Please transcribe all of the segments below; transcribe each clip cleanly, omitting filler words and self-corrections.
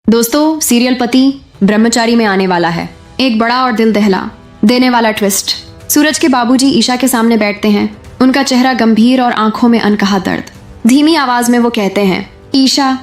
दोस्तों, सीरियल पति ब्रह्मचारी में आने वाला है एक बड़ा और दिल दहला देने वाला ट्विस्ट। सूरज के बाबूजी ईशा के सामने बैठते हैं, उनका चेहरा गंभीर और आंखों में अनकहा दर्द। धीमी आवाज में वो कहते हैं, ईशा,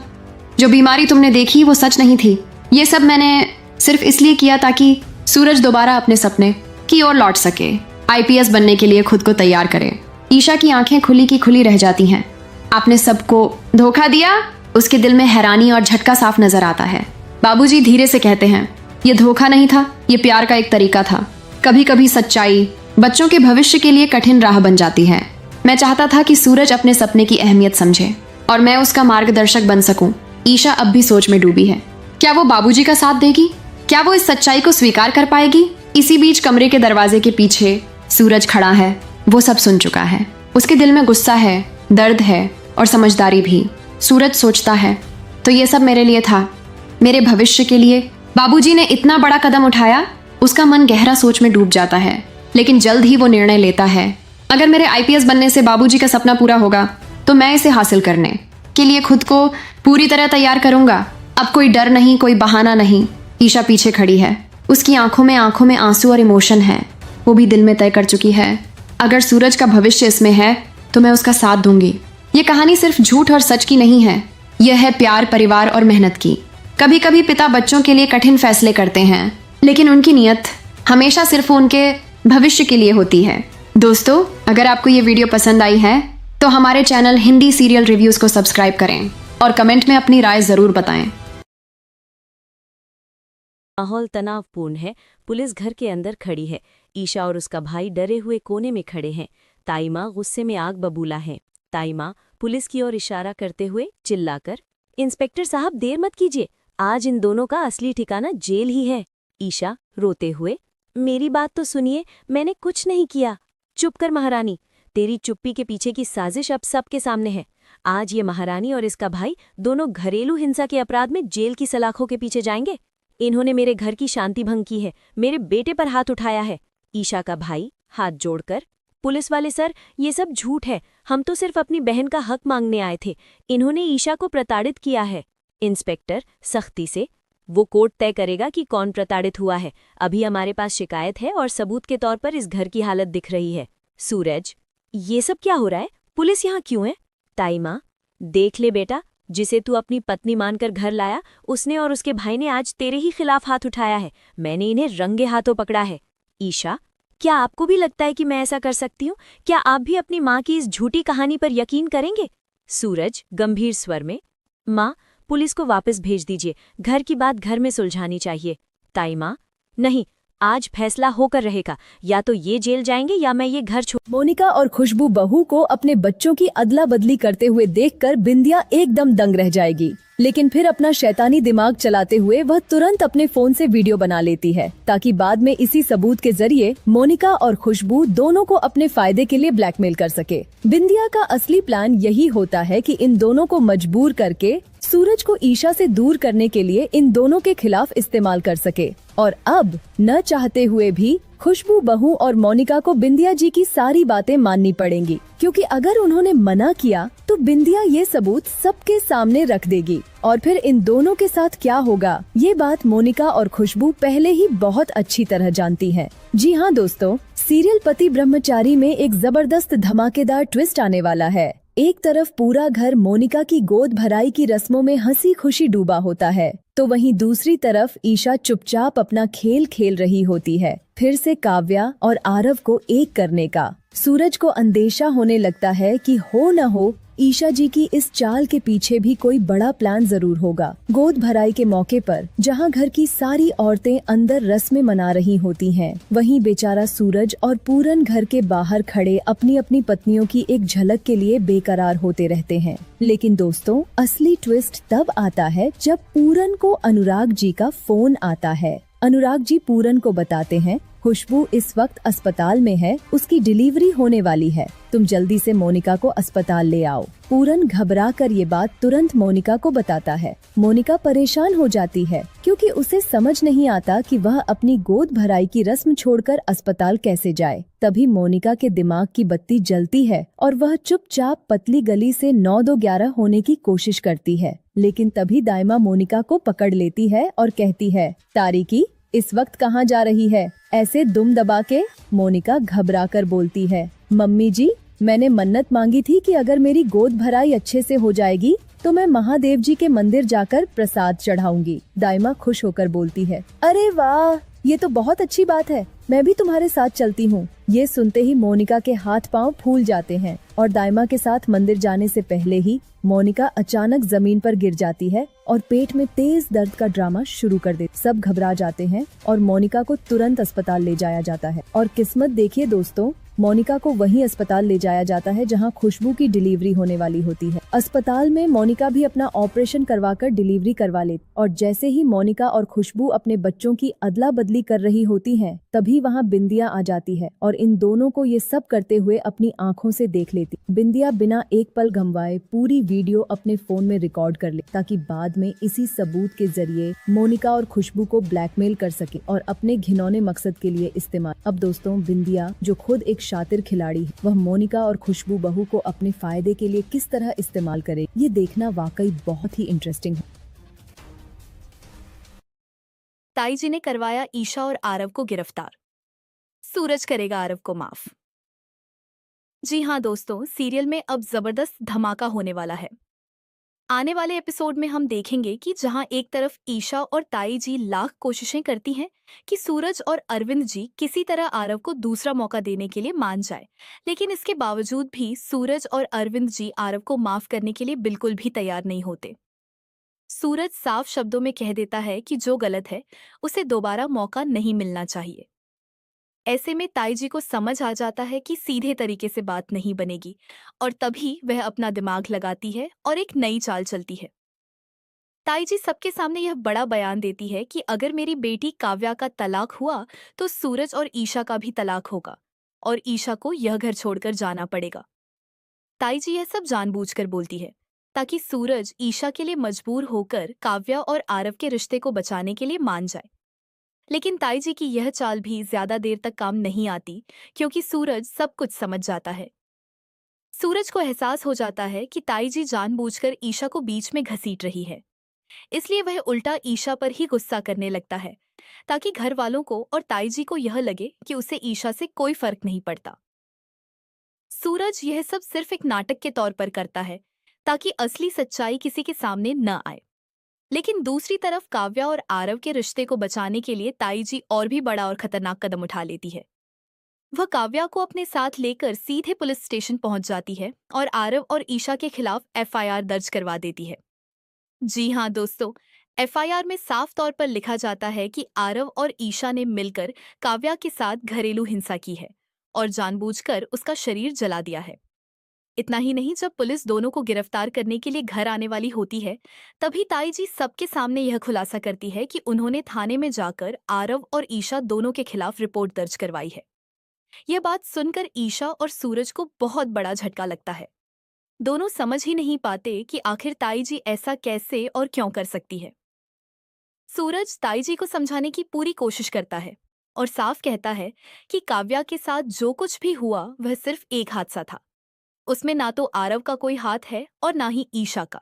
जो बीमारी तुमने देखी वो सच नहीं थी। ये सब मैंने सिर्फ इसलिए किया ताकि सूरज दोबारा अपने सपने की ओर लौट सके, आईपीएस बनने के लिए खुद को तैयार करे। ईशा की आंखें खुली की खुली रह जाती हैं। आपने सबको धोखा दिया? उसके दिल में हैरानी और झटका साफ नजर आता है। बाबूजी धीरे से कहते हैं, ये धोखा नहीं था, ये प्यार का एक तरीका था। कभी कभी सच्चाई बच्चों के भविष्य के लिए कठिन राह बन जाती है। मैं चाहता था कि सूरज अपने सपने की अहमियत समझे और मैं उसका मार्गदर्शक बन सकूं। ईशा अब भी सोच में डूबी है। क्या वो बाबूजी का साथ देगी? क्या वो इस सच्चाई को स्वीकार कर पाएगी? इसी बीच कमरे के दरवाजे के पीछे सूरज खड़ा है। वो सब सुन चुका है। उसके दिल में गुस्सा है, दर्द है और समझदारी भी। सूरज सोचता है, तो ये सब मेरे लिए था, मेरे भविष्य के लिए। बाबूजी ने इतना बड़ा कदम उठाया। उसका मन गहरा सोच में डूब जाता है, लेकिन जल्द ही वो निर्णय लेता है, अगर मेरे आईपीएस बनने से बाबूजी का सपना पूरा होगा तो मैं इसे हासिल करने के लिए खुद को पूरी तरह तैयार करूंगा। अब कोई डर नहीं, कोई बहाना नहीं। ईशा पीछे खड़ी है, उसकी आंखों में आंसू और इमोशन है। वो भी दिल में तय कर चुकी है, अगर सूरज का भविष्य इसमें है तो मैं उसका साथ दूंगी। ये कहानी सिर्फ झूठ और सच की नहीं है, यह है प्यार, परिवार और मेहनत की। कभी कभी पिता बच्चों के लिए कठिन फैसले करते हैं, लेकिन उनकी नीयत हमेशा सिर्फ उनके भविष्य के लिए होती है। दोस्तों, अगर आपको ये वीडियो पसंद आई है तो हमारे चैनल हिंदी सीरियल रिव्यूज को सब्सक्राइब करें और कमेंट में अपनी राय जरूर बताएं। माहौल तनावपूर्ण है। पुलिस घर के अंदर खड़ी है। ईशा और उसका भाई डरे हुए कोने में खड़े हैं। ताइमा गुस्से में आग बबूला है। ताइमा पुलिस की ओर इशारा करते हुए चिल्लाकर, इंस्पेक्टर साहब, देर मत कीजिए, आज इन दोनों का असली ठिकाना जेल ही है। ईशा रोते हुए, मेरी बात तो सुनिए, मैंने कुछ नहीं किया। चुप कर महारानी, तेरी चुप्पी के पीछे की साजिश अब सबके सामने है। आज ये महारानी और इसका भाई दोनों घरेलू हिंसा के अपराध में जेल की सलाखों के पीछे जाएंगे। इन्होंने मेरे घर की शांति भंग की है, मेरे बेटे पर हाथ उठाया है। ईशा का भाई हाथ जोड़कर, पुलिस वाले सर, ये सब झूठ है, हम तो सिर्फ अपनी बहन का हक मांगने आए थे। इन्होंने ईशा को प्रताड़ित किया है। इंस्पेक्टर सख्ती से, वो कोर्ट तय करेगा कि कौन प्रताड़ित हुआ है। अभी हमारे पास शिकायत है और सबूत के तौर पर इस घर की हालत दिख रही है। सूरज, ये सब क्या हो रहा है? पुलिस यहाँ क्यों है? ताइमा, देख ले बेटा, जिसे तू अपनी पत्नी मानकर घर लाया, उसने और उसके भाई ने आज तेरे ही खिलाफ हाथ उठाया है। मैंने इन्हें रंगे हाथों पकड़ा है। ईशा, क्या आपको भी लगता है कि मैं ऐसा कर सकती हूँ? क्या आप भी अपनी माँ की इस झूठी कहानी पर यकीन करेंगे? सूरज गंभीर स्वर में, माँ, पुलिस को वापस भेज दीजिए, घर की बात घर में सुलझानी चाहिए। ताइमा, नहीं, आज फैसला होकर रहेगा, या तो ये जेल जाएंगे या मैं ये घर छोड़। मोनिका और खुशबू बहू को अपने बच्चों की अदला बदली करते हुए देखकर बिंदिया एकदम दंग रह जाएगी, लेकिन फिर अपना शैतानी दिमाग चलाते हुए वह तुरंत अपने फोन से वीडियो बना लेती है, ताकि बाद में इसी सबूत के जरिए मोनिका और खुशबू दोनों को अपने फायदे के लिए ब्लैकमेल कर सके। बिंदिया का असली प्लान यही होता है कि इन दोनों को मजबूर करके सूरज को ईशा से दूर करने के लिए इन दोनों के खिलाफ इस्तेमाल कर सके। और अब न चाहते हुए भी खुशबू बहू और मोनिका को बिंदिया जी की सारी बातें माननी पड़ेंगी, क्योंकि अगर उन्होंने मना किया तो बिंदिया ये सबूत सबके सामने रख देगी और फिर इन दोनों के साथ क्या होगा, ये बात मोनिका और खुशबू पहले ही बहुत अच्छी तरह जानती हैं। जी हाँ दोस्तों, सीरियल पति ब्रह्मचारी में एक जबरदस्त धमाकेदार ट्विस्ट आने वाला है। एक तरफ पूरा घर मोनिका की गोद भराई की रस्मों में हंसी खुशी डूबा होता है, तो वहीं दूसरी तरफ ईशा चुपचाप अपना खेल खेल रही होती है, फिर से काव्या और आरव को एक करने का। सूरज को अंदेशा होने लगता है कि हो न हो ईशा जी की इस चाल के पीछे भी कोई बड़ा प्लान जरूर होगा। गोद भराई के मौके पर जहां घर की सारी औरतें अंदर रस्में मना रही होती हैं, वहीं बेचारा सूरज और पूरन घर के बाहर खड़े अपनी अपनी पत्नियों की एक झलक के लिए बेकरार होते रहते हैं। लेकिन दोस्तों, असली ट्विस्ट तब आता है जब पूरन को अनुराग जी का फोन आता है। अनुराग जी पूरन को बताते हैं, खुशबू इस वक्त अस्पताल में है, उसकी डिलीवरी होने वाली है, तुम जल्दी से मोनिका को अस्पताल ले आओ। पूरन घबरा कर ये बात तुरंत मोनिका को बताता है। मोनिका परेशान हो जाती है क्योंकि उसे समझ नहीं आता कि वह अपनी गोद भराई की रस्म छोड़कर अस्पताल कैसे जाए। तभी मोनिका के दिमाग की बत्ती जलती है और वह चुपचाप पतली गली से 9-2-11 होने की कोशिश करती है। लेकिन तभी दाइमा मोनिका को पकड़ लेती है और कहती है, तारिकी इस वक्त कहाँ जा रही है, ऐसे दुम दबा के? मोनिका घबरा कर बोलती है, मम्मी जी मैंने मन्नत मांगी थी कि अगर मेरी गोद भराई अच्छे से हो जाएगी तो मैं महादेव जी के मंदिर जाकर प्रसाद चढ़ाऊंगी। दाइमा खुश होकर बोलती है, अरे वाह, ये तो बहुत अच्छी बात है, मैं भी तुम्हारे साथ चलती हूँ। ये सुनते ही मोनिका के हाथ पांव फूल जाते हैं और दाइमा के साथ मंदिर जाने से पहले ही मोनिका अचानक जमीन पर गिर जाती है और पेट में तेज दर्द का ड्रामा शुरू कर देती। सब घबरा जाते हैं और मोनिका को तुरंत अस्पताल ले जाया जाता है। और किस्मत देखिए दोस्तों, मोनिका को वही अस्पताल ले जाया जाता है जहां खुशबू की डिलीवरी होने वाली होती है। अस्पताल में मोनिका भी अपना ऑपरेशन करवाकर डिलीवरी करवा लेती और जैसे ही मोनिका और खुशबू अपने बच्चों की अदला बदली कर रही होती हैं, तभी वहां बिंदिया आ जाती है और इन दोनों को ये सब करते हुए अपनी आंखों से देख लेती। बिंदिया बिना एक पल गंवाए पूरी वीडियो अपने फोन में रिकॉर्ड कर ले ताकि बाद में इसी सबूत के जरिए मोनिका और खुशबू को ब्लैकमेल कर सके और अपने घिनौने मकसद के लिए इस्तेमाल। अब दोस्तों, बिंदिया जो खुद एक शातिर खिलाड़ी है, वह मोनिका और खुशबू बहू को अपने फायदे के लिए किस तरह इस्तेमाल करे, ये देखना वाकई बहुत ही इंटरेस्टिंग है। ताई जी ने करवाया ईशा और आरव को गिरफ्तार, सूरज करेगा आरव को माफ। जी हाँ दोस्तों, सीरियल में अब जबरदस्त धमाका होने वाला है। आने वाले एपिसोड में हम देखेंगे कि जहां एक तरफ ईशा और ताई जी लाख कोशिशें करती हैं कि सूरज और अरविंद जी किसी तरह आरव को दूसरा मौका देने के लिए मान जाए, लेकिन इसके बावजूद भी सूरज और अरविंद जी आरव को माफ करने के लिए बिल्कुल भी तैयार नहीं होते। सूरज साफ शब्दों में कह देता है कि जो गलत है उसे दोबारा मौका नहीं मिलना चाहिए। ऐसे में ताई जी को समझ आ जाता है कि सीधे तरीके से बात नहीं बनेगी और तभी वह अपना दिमाग लगाती है और एक नई चाल चलती है। ताई जी सबके सामने यह बड़ा बयान देती है कि अगर मेरी बेटी काव्या का तलाक हुआ तो सूरज और ईशा का भी तलाक होगा और ईशा को यह घर छोड़कर जाना पड़ेगा। ताई जी यह सब जानबूझकर बोलती है ताकि सूरज ईशा के लिए मजबूर होकर काव्या और आरव के रिश्ते को बचाने के लिए मान जाए। लेकिन ताई जी की यह चाल भी ज्यादा देर तक काम नहीं आती क्योंकि सूरज सब कुछ समझ जाता है। सूरज को एहसास हो जाता है कि ताई जी जानबूझकर ईशा को बीच में घसीट रही है, इसलिए वह उल्टा ईशा पर ही गुस्सा करने लगता है ताकि घर वालों को और ताई जी को यह लगे कि उसे ईशा से कोई फर्क नहीं पड़ता। सूरज यह सब सिर्फ एक नाटक के तौर पर करता है ताकि असली सच्चाई किसी के सामने न आए। लेकिन दूसरी तरफ काव्या और आरव के रिश्ते को बचाने के लिए ताई जी और भी बड़ा और खतरनाक कदम उठा लेती है। वह काव्या को अपने साथ लेकर सीधे पुलिस स्टेशन पहुंच जाती है और आरव और ईशा के खिलाफ एफआईआर दर्ज करवा देती है। जी हाँ दोस्तों, एफआईआर में साफ तौर पर लिखा जाता है कि आरव और ईशा ने मिलकर काव्या के साथ घरेलू हिंसा की है और जानबूझकर उसका शरीर जला दिया है। इतना ही नहीं, जब पुलिस दोनों को गिरफ्तार करने के लिए घर आने वाली होती है, तभी ताई जी सबके सामने यह खुलासा करती है कि उन्होंने थाने में जाकर आरव और ईशा दोनों के खिलाफ रिपोर्ट दर्ज करवाई है। यह बात सुनकर ईशा और सूरज को बहुत बड़ा झटका लगता है। दोनों समझ ही नहीं पाते कि आखिर ताई जी ऐसा कैसे और क्यों कर सकती है। सूरज ताई जी को समझाने की पूरी कोशिश करता है और साफ कहता है कि काव्या के साथ जो कुछ भी हुआ वह सिर्फ एक हादसा था। उसमें ना तो आरव का कोई हाथ है और ना ही ईशा का,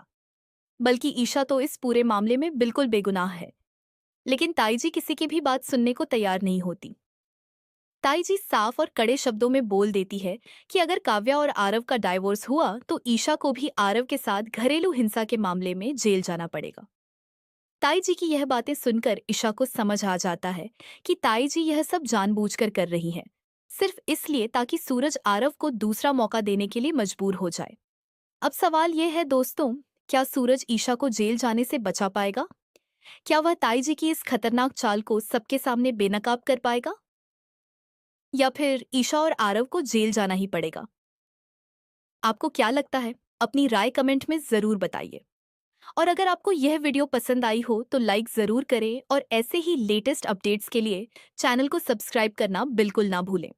बल्कि ईशा तो इस पूरे मामले में बिल्कुल बेगुनाह है। लेकिन ताई जी किसी की भी बात सुनने को तैयार नहीं होती। ताई जी साफ और कड़े शब्दों में बोल देती है कि अगर काव्या और आरव का डाइवोर्स हुआ तो ईशा को भी आरव के साथ घरेलू हिंसा के मामले में जेल जाना पड़ेगा। ताई जी की यह बातें सुनकर ईशा को समझ आ जाता है कि ताई जी यह सब जानबूझकर कर रही हैं, सिर्फ इसलिए ताकि सूरज आरव को दूसरा मौका देने के लिए मजबूर हो जाए। अब सवाल यह है दोस्तों, क्या सूरज ईशा को जेल जाने से बचा पाएगा? क्या वह ताई जी की इस खतरनाक चाल को सबके सामने बेनकाब कर पाएगा, या फिर ईशा और आरव को जेल जाना ही पड़ेगा? आपको क्या लगता है? अपनी राय कमेंट में जरूर बताइए और अगर आपको यह वीडियो पसंद आई हो तो लाइक ज़रूर करें और ऐसे ही लेटेस्ट अपडेट्स के लिए चैनल को सब्सक्राइब करना बिल्कुल ना भूलें।